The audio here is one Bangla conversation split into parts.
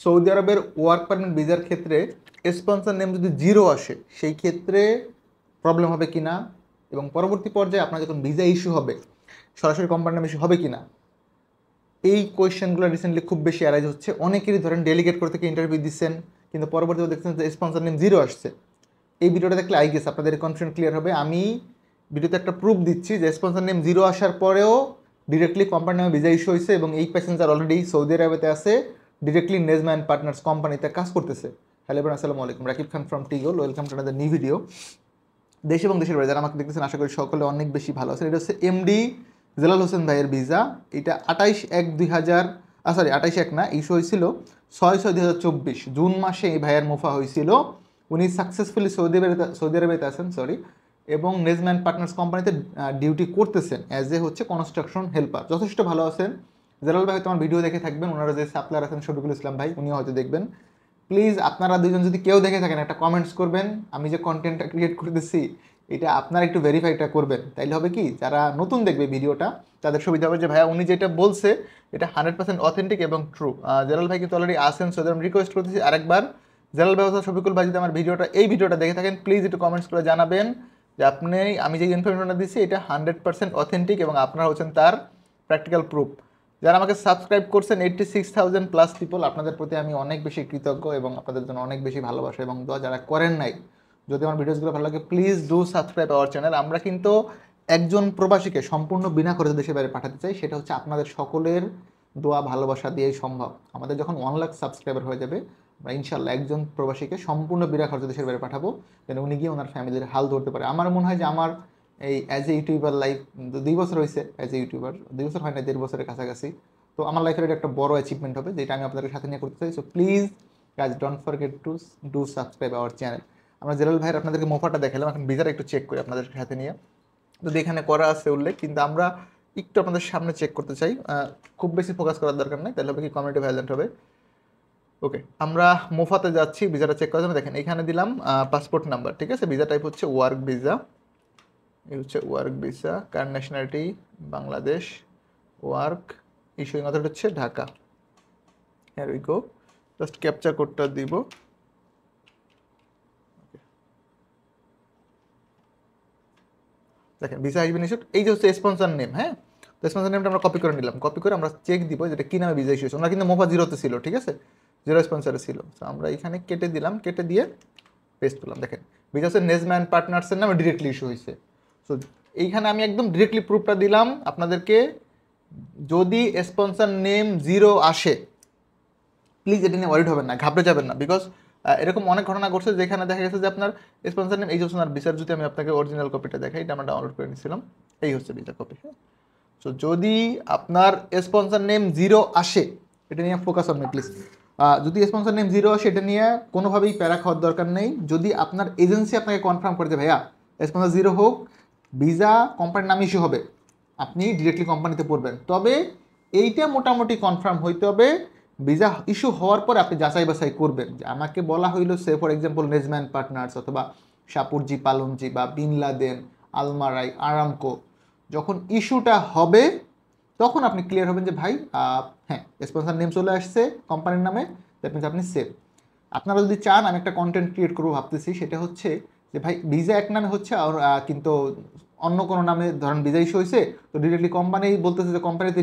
সৌদি আরবের ওয়ার্ক পারমিট ভিসার ক্ষেত্রে স্পন্সর নেম যদি 0 আসে সেই ক্ষেত্রে প্রবলেম হবে কি না, এবং পরবর্তী পর্যায়ে আপনার যখন ভিসা ইস্যু হবে সরাসরি কোম্পানির নাম ইস্যু হবে কি না, এই কোয়েশ্চেনগুলো রিসেন্টলি খুব বেশি অ্যারাইজ হচ্ছে। অনেকেরই ধরেন ডেলিগেট করতে থেকে ইন্টারভিউ দিচ্ছেন, কিন্তু পরবর্তীতে দেখছেন যে স্পন্সর নেম 0 আসছে। এই ভিডিওটা দেখলে আই গেস আপনাদের কনফিউশন ক্লিয়ার হবে। আমি ভিডিওতে একটা প্রুফ দিচ্ছি যে স্পন্সর নেম 0 আসার পরেও ডিরেক্টলি কোম্পানির নামে ভিসা ইস্যু হয়েছে, এবং এই প্যাসেঞ্জার অলরেডি সৌদি আরবেতে আছে, ডিরেক্টলি নেজমা অ্যান্ড পার্টনার্স কোম্পানিতে কাজ করতেছে। হ্যালো এবার আসসালামু আলাইকুম, রাকিব খান ফ্রম টিগোল, welcome to another new video. দেশ এবং দেশের বাইরে যারা আমাকে দেখতেছেন আশা করি সকলে অনেক বেশি ভালো আছেন। এটা হচ্ছে এমডি জেলাল হোসেন ভাইয়ের ভিসা। এটা 28/1/2000 না, ইস্যু হয়েছিল 6/6/2024 জুন মাসে এই ভাইয়ের মুফা হয়েছিল। উনি সাকসেসফুলি সৌদি আরবেতে আছেন এবং নেজম্যান পার্টনার্স কোম্পানিতে ডিউটি করতেছেন অ্যাজ এ হচ্ছে কনস্ট্রাকশন হেল্পার। যথেষ্ট ভালো আছেন। জেলাল ভাই হয়তো আমার ভিডিও দেখে থাকবেন, ওনারা যে সাপ্লায়ার আছেন শফিকুল ইসলাম ভাই, উনিও হয়তো দেখবেন। প্লিজ আপনারা দুজন যদি কেউ দেখে থাকেন একটা কমেন্টস করবেন, আমি যে কন্টেন্টটা ক্রিয়েট করতেছি এটা আপনারা একটু ভেরিফাইটা করবেন। তাইলে হবে কি, যারা নতুন দেখবে ভিডিওটা তাদের সুবিধা হবে যে ভাইয়া উনি যেটা বলছে এটা 100% অথেন্টিক এবং ট্রু। জেলাল ভাই কিন্তু অলরেডি আসেন, সো আমি রিকোয়েস্ট করতেছি আরেকবার, জেলাল ভাই অথবা শফিকুল ভাই যদি আমার এই ভিডিওটা দেখে থাকেন প্লিজ একটু কমেন্টস করে জানাবেন যে আমি যে ইনফরমেশনটা দিচ্ছি এটা 100% অথেন্টিক এবং আপনারা হচ্ছেন তার প্র্যাকটিক্যাল প্রুফ। যারা আমাকে সাবস্ক্রাইব করছেন 86,000+ পিপল, আপনাদের প্রতি আমি অনেক বেশি কৃতজ্ঞ এবং আপনাদের জন্য অনেক বেশি ভালোবাসা এবং দোয়া। যারা করেন নাই, যদি আমার ভিডিওসগুলো ভালো লাগে please do subscribe our channel. আমরা কিন্তু একজন প্রবাসীকে সম্পূর্ণ বিনা খরচে দেশের বাইরে পাঠাতে চাই, সেটা হচ্ছে আপনাদের সকলের দোয়া ভালোবাসা দিয়েই সম্ভব। আমাদের যখন 1 লাখ সাবস্ক্রাইবার হয়ে যাবে আমরা ইনশাল্লাহ একজন প্রবাসীকে সম্পূর্ণ বিনা খরচে দেশের বাইরে পাঠাবো, যেন উনি গিয়ে ওনার ফ্যামিলির হাল ধরতে পারে। আমার মনে হয় যে আমার এই অ্যাজ এ ইউটিউবার লাইফ 2 বছর হয়েছে, অ্যাজ এ ইউটিউবার 2 বছর হয় না, 1.5 বছরের কাছাকাছি। তো আমার লাইফের এটা একটা বড় অ্যাচিভমেন্ট হবে যেটা আমি আপনাদের সাথে নিয়ে করতে চাই। So please guys don't forget to do subscribe our channel. আমরা জেলাল ভাইয়ের আপনাদেরকে মোফাটা দেখালাম, এখন ভিসাটা একটু চেক করি আপনাদের সাথে নিয়ে। যদি এখানে করা আছে উল্লেখ, কিন্তু আমরা একটু আপনাদের সামনে চেক করতে চাই, খুব বেশি ফোকাস করার দরকার নেই, তাহলে হবে কি কমিউনিটি ভায়োলেন্ট হবে। ওকে, আমরা মোফাতে যাচ্ছি ভিসাটা চেক করার জন্য। দেখেন এখানে দিলাম পাসপোর্ট নাম্বার, ঠিক আছে। ভিসা টাইপ হচ্ছে ওয়ার্ক ভিসা, এই হচ্ছে work visa, current nationality Bangladesh, work, issuing authority হচ্ছে Dhaka. Here we go, just capture কোডটা দিব। দেখেন ভিসা হ্যাজ বিন ইস্যুড, এই যে হচ্ছে স্পন্সর নেম। হ্যাঁ, তো স্পন্সর নেমটা আমরা কপি করে নিলাম, কপি করে আমরা চেক দিব যেটা কী নামে ভিসা ইস্যু হয়েছে। ওনারা কিন্তু মোফা 0-তে ছিল, ঠিক আছে, 0 স্পন্সরে ছিল। তো আমরা এখানে কেটে দিলাম, কেটে দিয়ে পেস্ট করলাম। দেখেন ভিসা হচ্ছে নেজমা অ্যান্ড পার্টনার্সের নামে ডিরেক্টলি ইস্যু হয়েছে। সো এইখানে আমি একদম ডিরেক্টলি প্রুফটা দিলাম আপনাদেরকে। যদি স্পন্সর নেম 0 আসে প্লিজ এটা নিয়ে ওয়ারিড হবেন না, ঘাবড়ে যাবেন না, বিকজ এরকম অনেক ঘটনা ঘটছে যেখানে দেখা গেছে যে আপনার স্পন্সর নেম, এই যে ওনার ভিসার, যদি আমি আপনাকে অরিজিনাল কপিটা দেখাই, এটা আমরা ডাউনলোড করে নিয়েছিলাম, এই হচ্ছে ভিসা কপি। হ্যাঁ, সো যদি আপনার স্পন্সর নেম 0 আসে এটা নিয়ে ফোকাস হবে প্লিজ। যদি স্পন্সর নেম 0 আসে এটা নিয়ে কোনোভাবেই প্যারা খাওয়ার দরকার নেই। যদি আপনার এজেন্সি আপনাকে কনফার্ম করে যে ভাইয়া স্পন্সর 0 হোক, ভিসা কোম্পানির নাম ইস্যু হবে, আপনি ডিরেক্টলি কোম্পানিতে পড়বেন, তবে এইটা মোটামুটি কনফার্ম হইতে হবে। ভিসা ইস্যু হওয়ার পর আপনি যাচাই বাছাই করবেন যে আমাকে বলা হইলো সে ফর এক্সাম্পল নেজম্যান পার্টনার্স অথবা শাপুরজি পালনজি বা বিন লাদেন, আলমারাই, আরামকো, যখন ইস্যুটা হবে তখন আপনি ক্লিয়ার হবেন যে ভাই হ্যাঁ স্পন্সর নেম চলে আসছে কোম্পানির নামে, দ্যাট মিনস আপনি সেফ। আপনারা যদি চান আমি একটা কন্টেন্ট ক্রিয়েট করবো ভাবতেছি, সেটা হচ্ছে যে ভাই ভিসা এক নামে হচ্ছে আর কিন্তু অন্য কোনো নামে ধরেন ভিসা ইস্যু হয়েছে, তো ডিরেক্টলি কোম্পানি বলতেছে যে কোম্পানিতে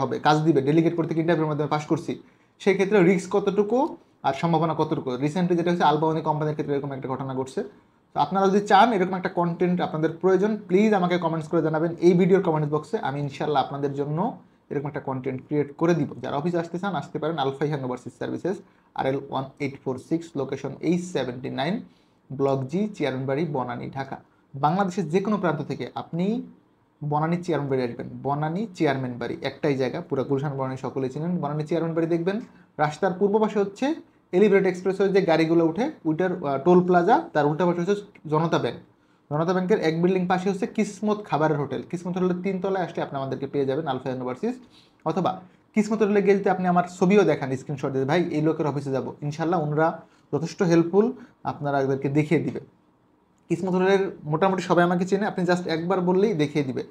হবে, কাজ দিবে, ডেলিগেট করতে ইন্টারভিউর মাধ্যমে পাস করছি, সেই ক্ষেত্রে রিস্ক কতটুকু আর সম্ভাবনা কতটুকু। রিসেন্টলি যেটা হচ্ছে আলবাওনি কোম্পানির ক্ষেত্রে এরকম একটা ঘটনা ঘটছে। তো আপনারা যদি চান এরকম একটা কন্টেন্ট আপনাদের প্রয়োজন, প্লিজ আমাকে কমেন্টস করে জানাবেন এই ভিডিওর কমেন্টস বক্সে। আমি ইনশাল্লাহ আপনাদের জন্য এরকম একটা কন্টেন্ট ক্রিয়েট করে দিব। যারা অফিসে আসতে চান আসতে পারেন, alpha Ihan overseas services, RL 1846, location H79, block G, Chairmanbari, Banani, Dhaka. বাংলাদেশের যে কোনো প্রান্ত থেকে আপনি বনানী চেয়ারম্যানবাড়ি আসবেন, বনানী চেয়ারম্যানবাড়ি একটাই জায়গা, পুরো গুলশান বনানী সকলেই চিনেন। বনানী চেয়ারম্যানবাড়ি দেখবেন, রাস্তার পূর্ব পাশে হচ্ছে এলিভেটেড এক্সপ্রেসওয়ে যে গাড়িগুলো উঠে ওইটার টোল প্লাজা, তার উল্টা পাশে হচ্ছে জনতা ব্যাংক। জনতা ব্যাংকের এক বিল্ডিং পাশে হচ্ছে কিসমত খাবারের হোটেল। কিসমত হোটেলের 3 তলায় আসলে আপনি আমাদেরকে পেয়ে যাবেন, আলফা ইউনিভার্সিস। অথবা কিসমত হোটেলে গিয়ে যদি আপনি আমার ছবিও দেখান, স্ক্রিনশট দিয়ে ভাই এই লোকের অফিসে যাবো, ইনশাল্লাহ ওনারা যথেষ্ট হেল্পফুল, আপনারা এদেরকে দেখিয়ে দিবে। কিসমত হোটেলের মোটামুটি সবাই আমাকে চেনে, আপনি জাস্ট একবার বললেই দেখিয়ে দিবে।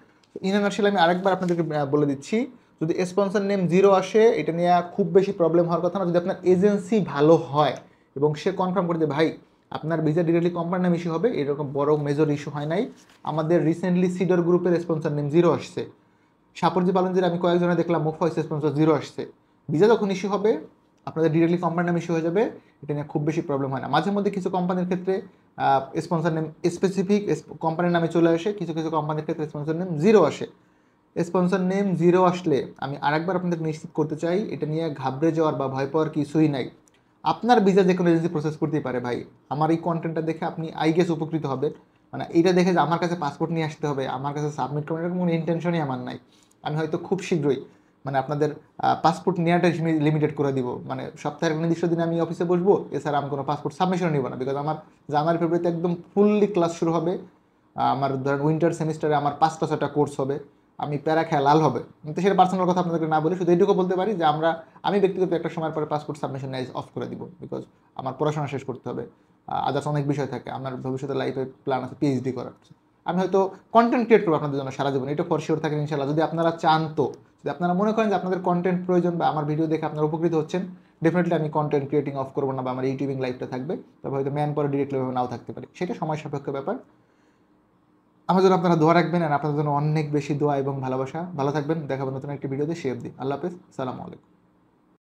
ইন নাটশাল আমি আরেকবার আপনাদেরকে বলে দিচ্ছি, যদি স্পন্সর নেম 0 আসে এটা নিয়ে খুব বেশি প্রবলেম হওয়ার কথা না। যদি আপনার এজেন্সি ভালো হয় এবং সে কনফার্ম করে যে ভাই আপনার ভিসা ডিরেক্টলি কোম্পানির নাম ইস্যু হবে, এরকম বড় মেজর ইস্যু হয় নাই। আমাদের রিসেন্টলি সিডর গ্রুপের স্পন্সর নেম 0 আসছে, সাপরজি পালনজির আমি কয়েকজনে দেখলাম মুফা স্পন্সর 0 আসছে। ভিসা যখন ইস্যু হবে আপনাদের ডিরেক্টলি কোম্পানির নাম ইস্যু হয়ে যাবে, এটা নিয়ে খুব বেশি প্রবলেম হয় না। মাঝে মধ্যে কিছু কোম্পানির ক্ষেত্রে স্পন্সর নেম স্পেসিফিক কোম্পানির নামে চলে আসে, কিছু কিছু কোম্পানির ক্ষেত্রে স্পন্সর নেম 0 আসে। স্পন্সর নেম 0 আসলে আমি আরেকবার আপনাদের নিশ্চিত করতে চাই, এটা নিয়ে ঘাবড়ে যাওয়ার বা ভয় পাওয়ার কিছুই নাই। আপনার ভিসা যে কোনো এজেন্সি প্রসেস করতেই পারে ভাই। আমার এই কন্টেন্টটা দেখে আপনি আই গেস উপকৃত হবে। মানে এইটা দেখে যে আমার কাছে পাসপোর্ট নিয়ে আসতে হবে, আমার কাছে সাবমিট করার এরকম কোনো ইন্টেনশনই আমার নাই। আমি হয়তো খুব শীঘ্রই মানে আপনাদের পাসপোর্ট নেওয়াটাই লিমিটেড করে দিব। মানে সপ্তাহের নির্দিষ্ট দিনে আমি অফিসে বসবো, এছাড়া আমি কোনো পাসপোর্ট সাবমিশন নিব না। বিকজ আমার জানুয়ারি ফেব্রুয়ারিতে একদম ফুললি ক্লাস শুরু হবে। আমার ধরেন উইন্টার সেমিস্টারে আমার 5-6টা কোর্স হবে, আমি প্যারা খেয়া লাল হবে। তো সেটা পার্সোনাল কথা আপনাদেরকে না বলে শুধু এইটুকু বলতে পারি যে আমি ব্যক্তিগত একটা সময়ের পরে পাসপোর্ট সাবমিশন অফ করে দিব। বিকজ আমার পড়াশোনা শেষ করতে হবে, আদার্স অনেক বিষয় থাকে, আমার ভবিষ্যতে লাইফে প্ল্যান আছে পিএইচডি করার। আমি হয়তো কন্টেন্ট ক্রিয়েট করবো আপনাদের জন্য সারা জীবন, এটা ফর শিওর থাকেন ইনশাল্লাহ। যদি আপনারা চান, তো যদি আপনারা মনে করেন যে আপনাদের কন্টেন্ট প্রয়োজন বা আমার ভিডিও দেখে আপনারা উপকৃত হচ্ছেন, ডেফিনেটলি আমি কন্টেন্ট ক্রিয়েটিং অফ করবো না বা আমার ইউটিউবিং লাইফটা থাকবে। তবে হয়তো ম্যান পরে ডিরেক্টলি নাও থাকতে পারে, সেটা সময় সাপেক্ষ ব্যাপার। আমার জন্য আপনারা দোয়া রাখবেন, আর আপনাদের জন্য অনেক বেশি দোয়া এবং ভালোবাসা। ভালো থাকবেন, দেখাবেন নতুন একটি ভিডিওতে। শেয়ার দিই। আল্লাহ হাফেজ, সালামু আলাইকুম।